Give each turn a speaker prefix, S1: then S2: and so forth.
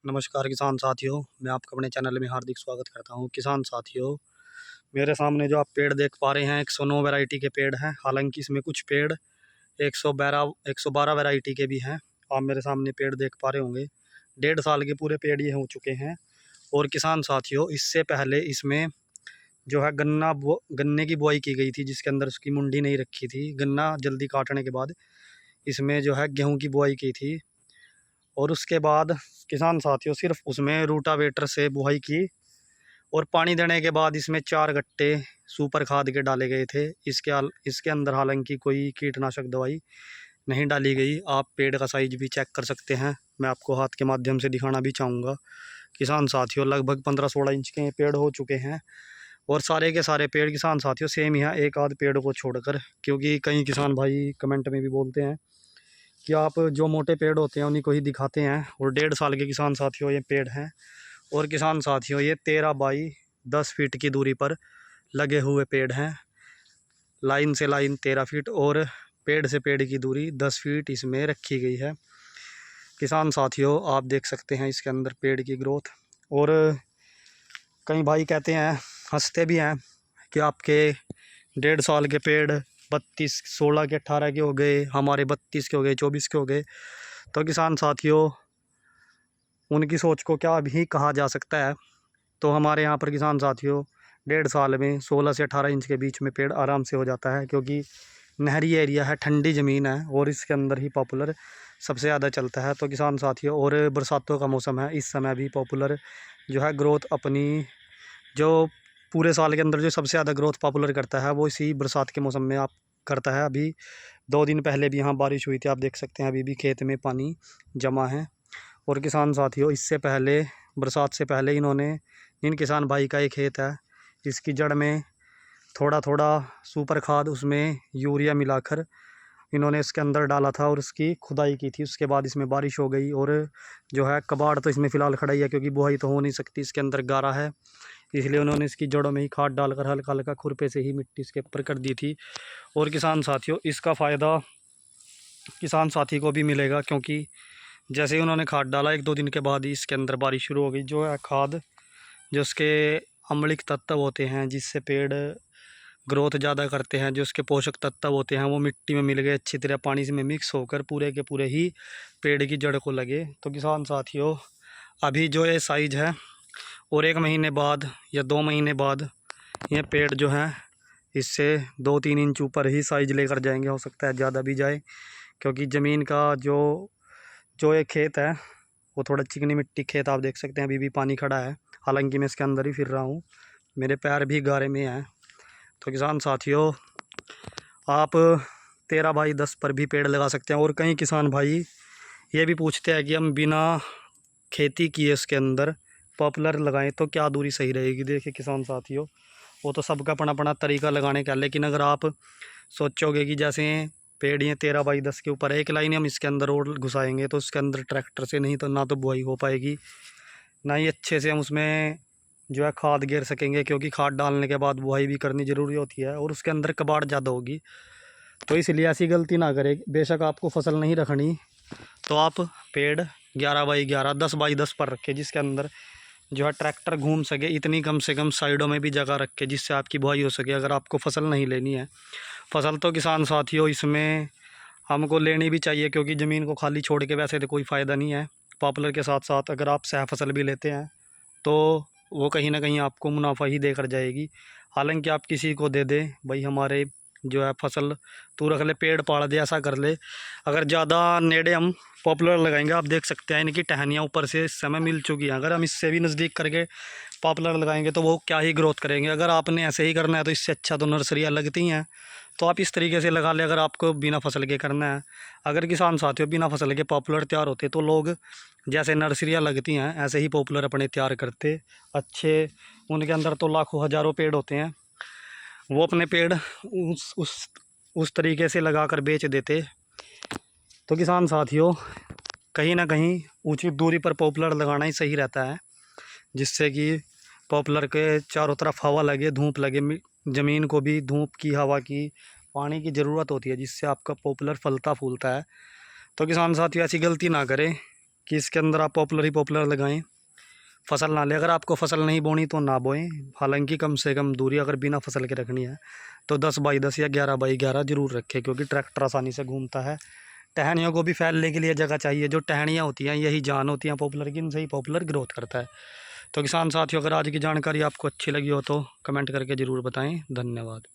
S1: नमस्कार किसान साथियों, मैं आपका अपने चैनल में हार्दिक स्वागत करता हूं। किसान साथियों, मेरे सामने जो आप पेड़ देख पा रहे हैं 109 वैरायटी के पेड़ हैं। हालांकि इसमें कुछ पेड़ 112 वैरायटी के भी हैं। आप मेरे सामने पेड़ देख पा रहे होंगे। 1.5 साल के पूरे पेड़ ये हो चुके हैं। और किसान साथियों, इससे पहले इसमें जो है गन्ने की बुआई की गई थी, जिसके अंदर उसकी मुंडी नहीं रखी थी। गन्ना जल्दी काटने के बाद इसमें जो है गेहूँ की बुआई की थी। और उसके बाद किसान साथियों सिर्फ उसमें रूटावेटर से बुआई की और पानी देने के बाद इसमें 4 गट्टे सुपर खाद के डाले गए थे। इसके अंदर हालांकि कोई कीटनाशक दवाई नहीं डाली गई। आप पेड़ का साइज भी चेक कर सकते हैं। मैं आपको हाथ के माध्यम से दिखाना भी चाहूँगा। किसान साथियों, लगभग 15-16 इंच के ये पेड़ हो चुके हैं। और सारे के सारे पेड़ किसान साथियों सेम ही हैं, एक आध पेड़ को छोड़कर। क्योंकि कई किसान भाई कमेंट में भी बोलते हैं कि आप जो मोटे पेड़ होते हैं उन्हीं को ही दिखाते हैं। और 1.5 साल के किसान साथियों ये पेड़ हैं। और किसान साथियों ये 13 बाई 10 फीट की दूरी पर लगे हुए पेड़ हैं। लाइन से लाइन 13 फीट और पेड़ से पेड़ की दूरी 10 फीट इसमें रखी गई है। किसान साथियों, आप देख सकते हैं इसके अंदर पेड़ की ग्रोथ। और कई भाई कहते हैं, हंसते भी हैं कि आपके 1.5 साल के पेड़ 32, 16 के 18 के हो गए, हमारे 32 के हो गए, 24 के हो गए। तो किसान साथियों, उनकी सोच को क्या भी कहा जा सकता है। तो हमारे यहाँ पर किसान साथियों 1.5 साल में 16 से 18 इंच के बीच में पेड़ आराम से हो जाता है। क्योंकि नहरी एरिया है, ठंडी ज़मीन है और इसके अंदर ही पॉपुलर सबसे ज़्यादा चलता है। तो किसान साथियों, और बरसातों का मौसम है, इस समय भी पॉपुलर जो है ग्रोथ अपनी जो पूरे साल के अंदर जो सबसे ज़्यादा ग्रोथ पॉपुलर करता है वो इसी बरसात के मौसम में आप करता है। अभी 2 दिन पहले भी यहाँ बारिश हुई थी, आप देख सकते हैं अभी भी खेत में पानी जमा है। और किसान साथियों, इससे पहले बरसात से पहले इन्होंने, इन किसान भाई का एक खेत है, इसकी जड़ में थोड़ा थोड़ा सुपर खाद उसमें यूरिया मिलाकर इन्होंने इसके अंदर डाला था और उसकी खुदाई की थी। उसके बाद इसमें बारिश हो गई और जो है कबाड़ तो इसमें फ़िलहाल खड़ा ही है, क्योंकि बुआई तो हो नहीं सकती, इसके अंदर गारा है। इसलिए उन्होंने इसकी जड़ों में ही खाद डालकर हल्का हल्का खुरपे से ही मिट्टी इसके ऊपर कर दी थी। और किसान साथियों, इसका फ़ायदा किसान साथी को भी मिलेगा, क्योंकि जैसे ही उन्होंने खाद डाला 1-2 दिन के बाद ही इसके अंदर बारिश शुरू हो गई। जो है खाद, जो उसके अम्लीय तत्व होते हैं जिससे पेड़ ग्रोथ ज़्यादा करते हैं, जो उसके पोषक तत्व होते हैं वो मिट्टी में मिल गए अच्छी तरह, पानी में मिक्स होकर पूरे के पूरे ही पेड़ की जड़ को लगे। तो किसान साथियों, अभी जो ये साइज़ है और 1 महीने बाद या 2 महीने बाद ये पेड़ जो है इससे 2-3 इंच ऊपर ही साइज़ लेकर जाएंगे। हो सकता है ज़्यादा भी जाए, क्योंकि ज़मीन का जो जो ये खेत है वो थोड़ा चिकनी मिट्टी खेत, आप देख सकते हैं अभी भी पानी खड़ा है। हालांकि मैं इसके अंदर ही फिर रहा हूँ, मेरे पैर भी गारे में हैं। तो किसान साथियों, आप 13 बाई 10 पर भी पेड़ लगा सकते हैं। और कई किसान भाई ये भी पूछते हैं कि हम बिना खेती किए इसके अंदर पॉपुलर लगाएं तो क्या दूरी सही रहेगी। देखिए किसान साथियों, वो तो सबका अपना अपना तरीका लगाने का, लेकिन अगर आप सोचोगे कि जैसे पेड़ ये 13 बाई 10 के ऊपर एक लाइन हम इसके अंदर और घुसाएंगे तो उसके अंदर ट्रैक्टर से नहीं तो ना तो बुआई हो पाएगी, ना ही अच्छे से हम उसमें जो है खाद गिर सकेंगे। क्योंकि खाद डालने के बाद बुआई भी करनी ज़रूरी होती है और उसके अंदर कबाड़ ज़्यादा होगी। तो इसलिए ऐसी गलती ना करें। बेशक आपको फसल नहीं रखनी तो आप पेड़ 11 बाई 11, 10 बाई 10 पर रखें, जिसके अंदर जो है ट्रैक्टर घूम सके। इतनी कम से कम साइडों में भी जगह रखें जिससे आपकी बुआई हो सके। अगर आपको फसल नहीं लेनी है, फसल तो किसान साथियों इसमें हमको लेनी भी चाहिए, क्योंकि ज़मीन को खाली छोड़ के वैसे तो कोई फ़ायदा नहीं है। पॉपुलर के साथ साथ अगर आप सह फसल भी लेते हैं तो वो कहीं ना कहीं आपको मुनाफा ही देकर जाएगी। हालांकि आप किसी को दे दें, भाई हमारे जो है फसल तू रख ले, पेड़ पाड़ दे, ऐसा कर ले। अगर ज़्यादा नेड़े हम पॉपुलर लगाएंगे, आप देख सकते हैं इनकी टहनियाँ ऊपर से इस समय मिल चुकी हैं। अगर हम इससे भी नज़दीक करके पॉपुलर लगाएंगे तो वो क्या ही ग्रोथ करेंगे। अगर आपने ऐसे ही करना है तो इससे अच्छा तो नर्सरियाँ लगती हैं, तो आप इस तरीके से लगा ले अगर आपको बिना फसल के करना है। अगर किसान साथियों बिना फसल के पॉपुलर तैयार होते तो लोग जैसे नर्सरियाँ लगती हैं ऐसे ही पॉपुलर अपने तैयार करते अच्छे। उनके अंदर तो लाखों हज़ारों पेड़ होते हैं, वो अपने पेड़ उस तरीके से लगा कर बेच देते। तो किसान साथियों, कहीं ना कहीं ऊंची दूरी पर पॉपुलर लगाना ही सही रहता है, जिससे कि पॉपुलर के चारों तरफ हवा लगे, धूप लगे। ज़मीन को भी धूप की, हवा की, पानी की ज़रूरत होती है, जिससे आपका पॉपुलर फलता फूलता है। तो किसान साथियों ऐसी गलती ना करें कि इसके अंदर आप पॉपुलर ही पॉपुलर लगाएं, फसल ना ले। अगर आपको फसल नहीं बोनी तो ना बोएं। हालांकि कम से कम दूरी अगर बिना फसल के रखनी है तो 10x10 या 11x11 ज़रूर रखें, क्योंकि ट्रैक्टर आसानी से घूमता है। टहनियों को भी फैलने के लिए जगह चाहिए। जो टहनियाँ होती हैं यही जान होती हैं पॉपुलर की, इनसे ही पॉपुलर ग्रोथ करता है। तो किसान साथियों, अगर आज की जानकारी आपको अच्छी लगी हो तो कमेंट करके ज़रूर बताएं। धन्यवाद।